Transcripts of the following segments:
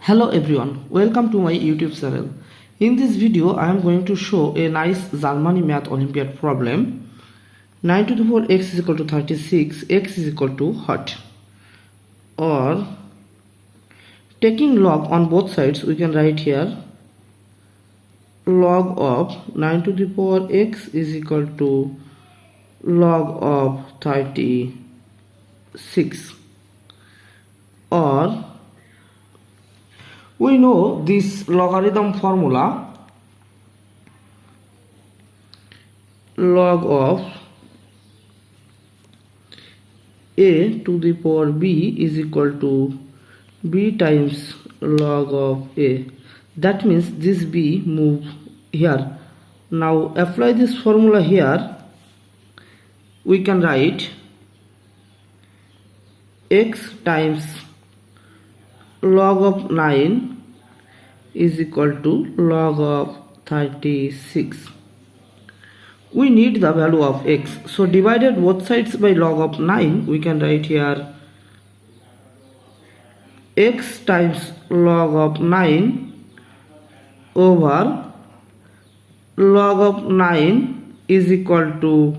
Hello everyone, welcome to my YouTube channel. In this video I am going to show a nice Germany math Olympiad problem. 9 to the 4 x is equal to 36, x is equal to what? Or taking log on both sides, we can write here log of 9 to the power x is equal to log of 36. Or we know this logarithm formula, log of a to the power b is equal to b times log of a. That means this b move here. Now apply this formula here. We can write x times log of 9 is equal to log of 36. We need the value of x, so divided both sides by log of 9, we can write here x times log of 9 over log of 9 is equal to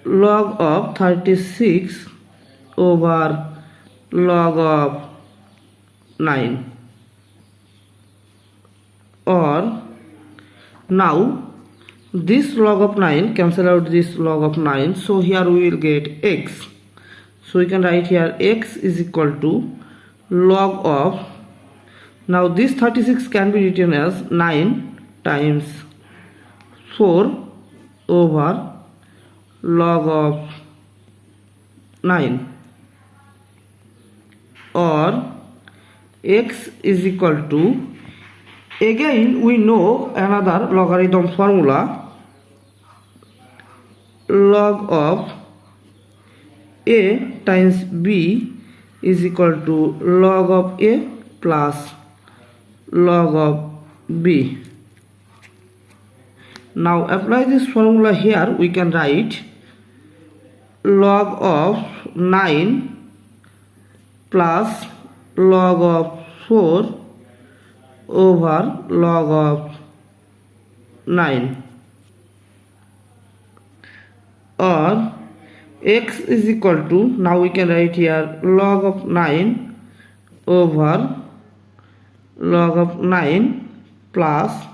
log of 36 over log of 9. Or now this log of 9 cancel out this log of 9, so here we will get x. So we can write here x is equal to log of, now this 36 can be written as 9 times 4 over log of 9. Or x is equal to, again we know another logarithm formula, log of a times b is equal to log of a plus log of b. Now apply this formula here. We can write log of 9 plus log of 4 over log of 9. Or x is equal to, now we can write here log of 9 over log of 9 plus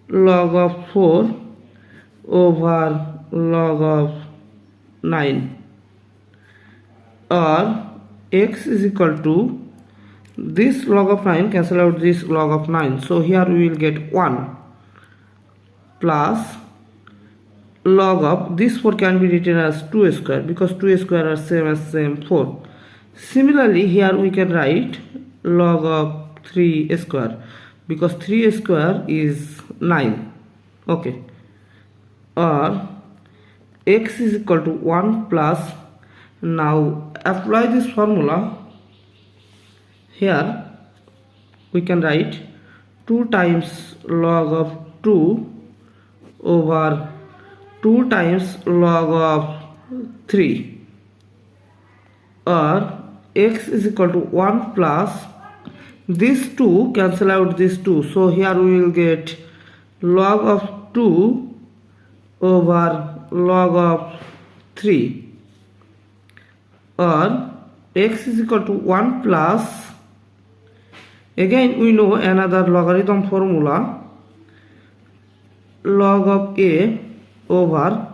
log of 4 over log of 9. Or x is equal to, this log of 9 cancel out this log of 9, so here we will get 1 plus log of, this 4 can be written as 2 square because 2 square are same as same 4. Similarly here we can write log of 3 square because 3 square is 9. Okay. Or x is equal to 1 plus, now apply this formula here. We can write 2 times log of 2 over 2 times log of 3. Or x is equal to 1 plus, this 2 cancel out this 2, so here we will get log of 2 over log of 3. Or x is equal to 1 plus, again we know another logarithm formula, log of a over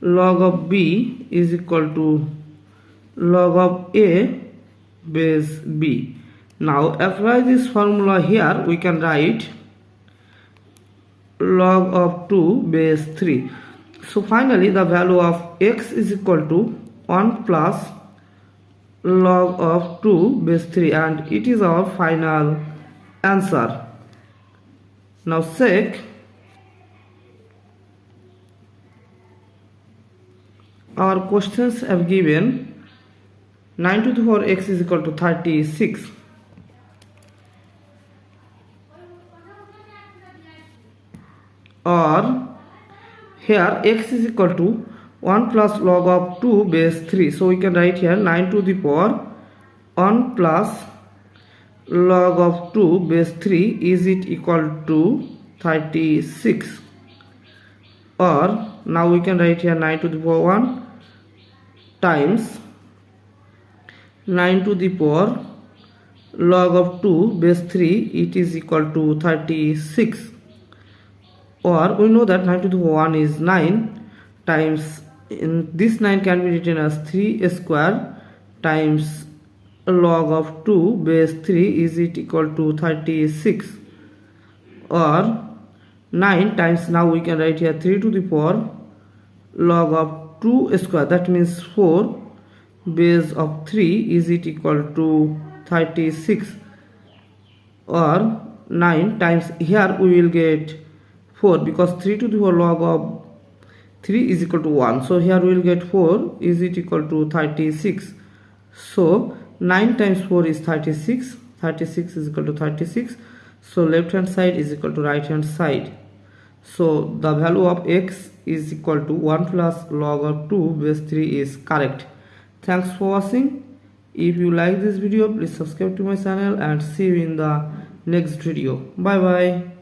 log of b is equal to log of a base b. Now apply this formula here. We can write log of 2 base 3. So finally the value of x is equal to 1 plus log of 2 base 3, and it is our final answer. Now check. Our questions have given 9 to the 4 x is equal to 36. Or here x is equal to 1 plus log of 2 base 3. So we can write here 9 to the power 1 plus log of 2 base 3, is it equal to 36? Or now we can write here 9 to the power 1 times 9 to the power log of 2 base 3, it is equal to 36. Or we know that 9 to the power 1 is 9 times, in this 9 can be written as 3 square times log of 2 base 3, is it equal to 36? Or 9 times, now we can write here 3 to the power log of 2 square, that means 4 base of 3, is it equal to 36? Or 9 times, here we will get 4 because 3 to the power log of 3 is equal to 1, so here we will get 4, is it equal to 36? So 9 times 4 is 36, 36 is equal to 36, so left hand side is equal to right hand side. So the value of x is equal to 1 plus log of 2 base 3 is correct. Thanks for watching. If you like this video, please subscribe to my channel and see you in the next video. Bye bye.